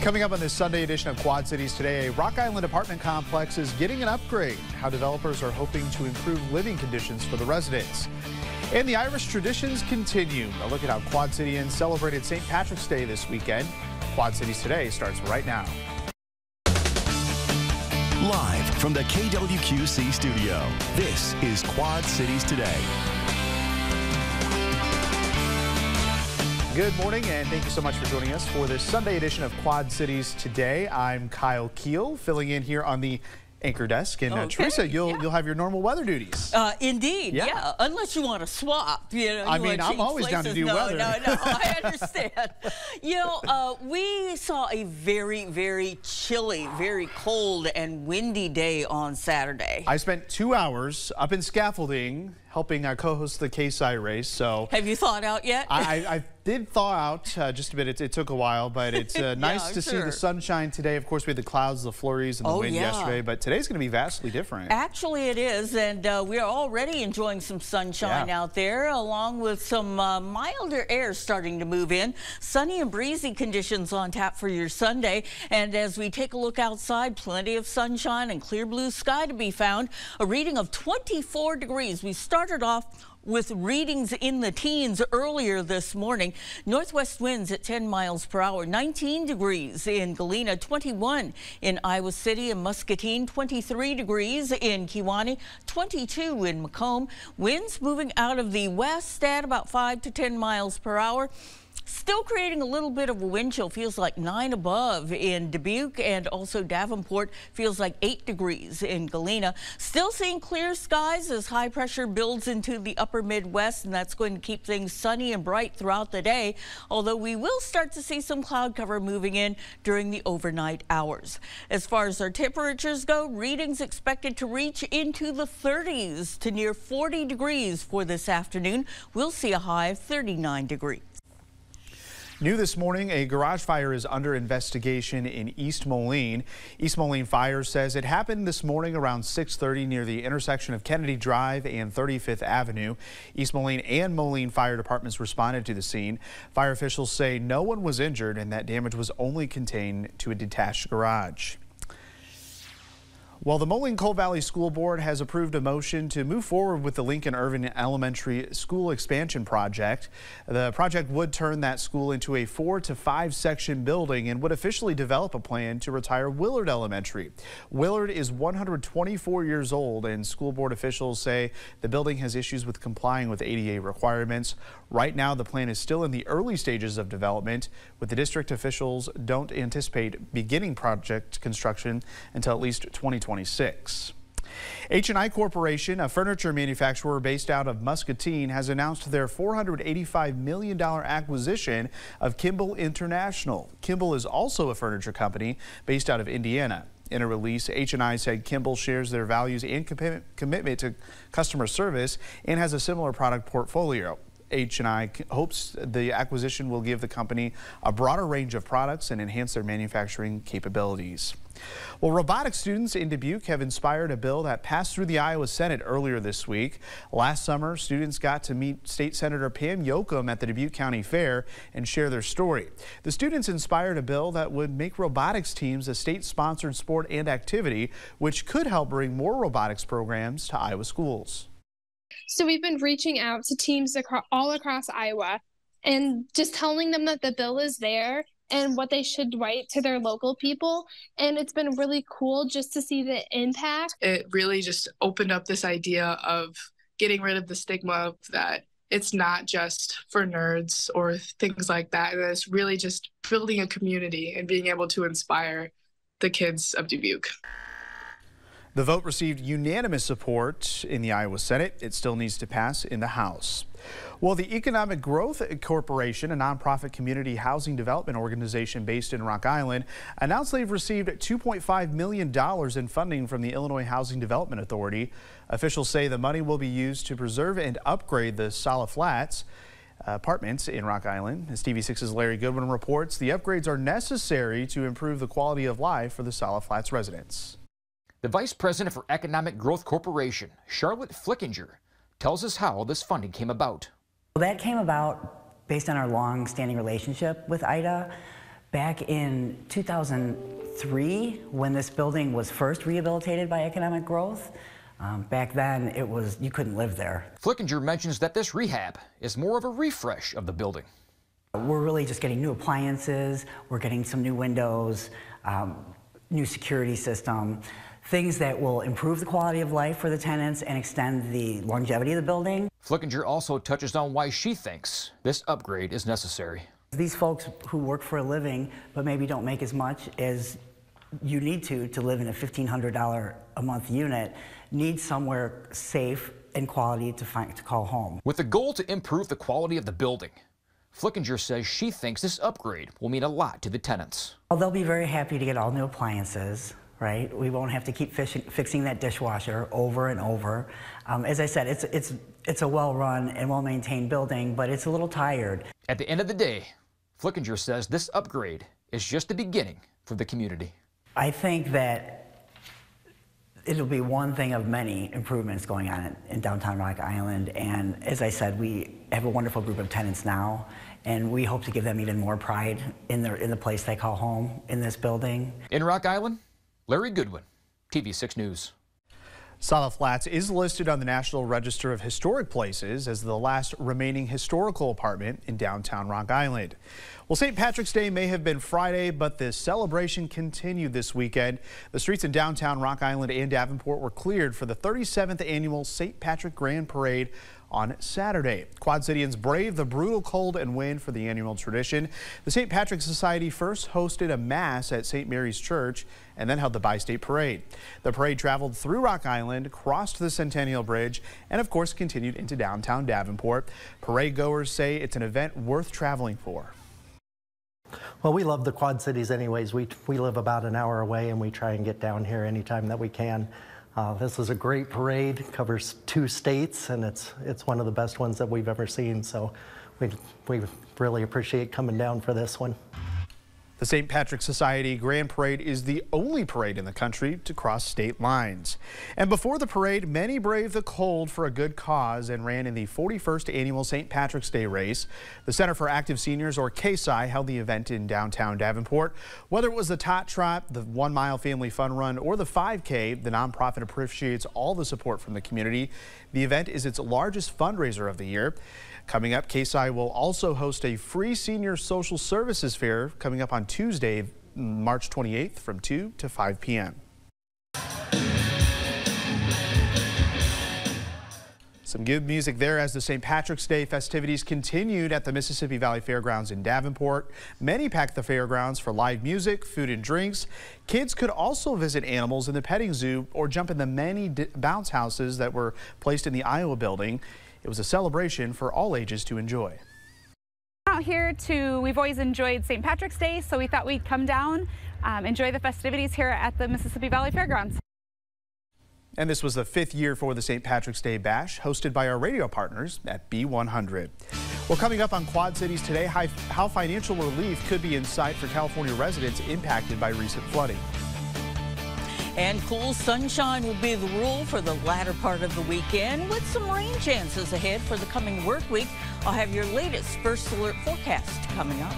Coming up on this Sunday edition of Quad Cities Today, a Rock Island apartment complex is getting an upgrade. How developers are hoping to improve living conditions for the residents. And the Irish traditions continue. A look at how Quad Cityans celebrated St. Patrick's Day this weekend. Quad Cities Today starts right now. Live from the KWQC studio, this is Quad Cities Today. Good morning, and thank you so much for joining us for this Sunday edition of Quad Cities Today. I'm Kiel, filling in here on the anchor desk, and Teresa, you'll have your normal weather duties. Indeed, yeah. Unless you want to swap, I mean, I'm always down to do weather. No, I understand. We saw a very, very chilly, very cold and windy day on Saturday. I spent 2 hours up in scaffolding helping co-host the KSI race. So have you thawed out yet? I did thaw out just a bit. It took a while, but it's nice to see the sunshine today. Of course, we had the clouds, the flurries, and the wind yesterday, but today's going to be vastly different. Actually, it is, and we're already enjoying some sunshine out there, along with some milder air starting to move in. Sunny and breezy conditions on tap for your Sunday, and as we take a look outside, plenty of sunshine and clear blue sky to be found. A reading of 24 degrees. We started off with readings in the teens earlier this morning. Northwest winds at 10 miles per hour, 19 degrees in Galena, 21 in Iowa City and Muscatine, 23 degrees in Kewanee, 22 in Macomb. Winds moving out of the west at about 5 to 10 miles per hour. Still creating a little bit of a wind chill. Feels like 9 above in Dubuque, and also Davenport feels like 8 degrees in Galena. Still seeing clear skies as high pressure builds into the upper Midwest, and that's going to keep things sunny and bright throughout the day, although we will start to see some cloud cover moving in during the overnight hours. As far as our temperatures go, readings expected to reach into the 30s to near 40 degrees for this afternoon. We'll see a high of 39 degrees. New this morning, a garage fire is under investigation in East Moline. East Moline Fire says it happened this morning around 6:30 near the intersection of Kennedy Drive and 35th Avenue. East Moline and Moline fire departments responded to the scene. Fire officials say no one was injured and that damage was only contained to a detached garage. Well, the Moline-Coal Valley School Board has approved a motion to move forward with the Lincoln Irvin Elementary School expansion project. The project would turn that school into a 4 to 5 section building and would officially develop a plan to retire Willard Elementary. Willard is 124 years old, and school board officials say the building has issues with complying with ADA requirements. Right now, the plan is still in the early stages of development, with the district officials don't anticipate beginning project construction until at least 2026. H&I Corporation, a furniture manufacturer based out of Muscatine, has announced their $485 million acquisition of Kimball International. Kimball is also a furniture company based out of Indiana. In a release, H&I said Kimball shares their values and commitment to customer service and has a similar product portfolio. H&I hopes the acquisition will give the company a broader range of products and enhance their manufacturing capabilities. Well, robotics students in Dubuque have inspired a bill that passed through the Iowa Senate earlier this week. Last summer, students got to meet State Senator Pam Yoakum at the Dubuque County Fair and share their story. The students inspired a bill that would make robotics teams a state-sponsored sport and activity, which could help bring more robotics programs to Iowa schools. So we've been reaching out to teams all across Iowa and just telling them that the bill is there and what they should write to their local people. And it's been really cool just to see the impact. It really just opened up this idea of getting rid of the stigma that it's not just for nerds or things like that. And it's really just building a community and being able to inspire the kids of Dubuque. The vote received unanimous support in the Iowa Senate. It still needs to pass in the House. Well, the Economic Growth Corporation, a nonprofit community housing development organization based in Rock Island, announced they've received $2.5 million in funding from the Illinois Housing Development Authority. Officials say the money will be used to preserve and upgrade the Sala Flats apartments in Rock Island. As TV6's Larry Goodwin reports, the upgrades are necessary to improve the quality of life for the Sala Flats residents. The Vice President for Economic Growth Corporation, Charlotte Flickinger, tells us how this funding came about. Well, that came about based on our long-standing relationship with IDA. Back in 2003, when this building was first rehabilitated by economic growth, back then you couldn't live there. Flickinger mentions that this rehab is more of a refresh of the building. We're really just getting new appliances, we're getting some new windows, new security system, things that will improve the quality of life for the tenants and extend the longevity of the building. Flickinger also touches on why she thinks this upgrade is necessary. These folks who work for a living but maybe don't make as much as you need to live in a $1,500 a month unit need somewhere safe and quality to call home. With the goal to improve the quality of the building, Flickinger says she thinks this upgrade will mean a lot to the tenants. Well, they'll be very happy to get all new appliances, right? We won't have to keep fixing that dishwasher over and over. As I said, it's a well-run and well-maintained building, but it's a little tired. At the end of the day, Flickinger says this upgrade is just the beginning for the community. I think that it'll be one thing of many improvements going on in downtown Rock Island. And as I said, we have a wonderful group of tenants now, and we hope to give them even more pride in the place they call home in this building. In Rock Island, Larry Goodwin, TV6 News. South Flats is listed on the National Register of Historic Places as the last remaining historical apartment in downtown Rock Island. Well, St. Patrick's Day may have been Friday, but the celebration continued this weekend. The streets in downtown Rock Island and Davenport were cleared for the 37th annual St. Patrick Grand Parade on Saturday. Quad Cityans braved the brutal cold and wind for the annual tradition. The St. Patrick Society first hosted a mass at St. Mary's Church and then held the Bi-State Parade. The parade traveled through Rock Island, crossed the Centennial Bridge, and of course continued into downtown Davenport. Parade goers say it's an event worth traveling for. Well, we love the Quad Cities anyways. We live about an hour away and we try and get down here anytime that we can. This is a great parade, covers 2 states, and it's one of the best ones that we've ever seen. So we really appreciate coming down for this one. The St. Patrick Society Grand Parade is the only parade in the country to cross state lines. And before the parade, many braved the cold for a good cause and ran in the 41st annual St. Patrick's Day race. The Center for Active Seniors, or KSI, held the event in downtown Davenport. Whether it was the Tot Trot, the 1 Mile Family Fun Run, or the 5K, the nonprofit appreciates all the support from the community. The event is its largest fundraiser of the year. Coming up, KSI will also host a free senior social services fair coming up on Tuesday, March 28th from 2 to 5 p.m. Some good music there as the St. Patrick's Day festivities continued at the Mississippi Valley Fairgrounds in Davenport. Many packed the fairgrounds for live music, food and drinks. Kids could also visit animals in the petting zoo or jump in the many bounce houses that were placed in the Iowa building. It was a celebration for all ages to enjoy. Out here we've always enjoyed St. Patrick's Day, so we thought we'd come down, enjoy the festivities here at the Mississippi Valley Fairgrounds. And this was the 5th year for the St. Patrick's Day Bash, hosted by our radio partners at B100. Well, coming up on Quad Cities today, how financial relief could be in sight for California residents impacted by recent flooding. And cool sunshine will be the rule for the latter part of the weekend with some rain chances ahead for the coming work week. I'll have your latest First Alert forecast coming up.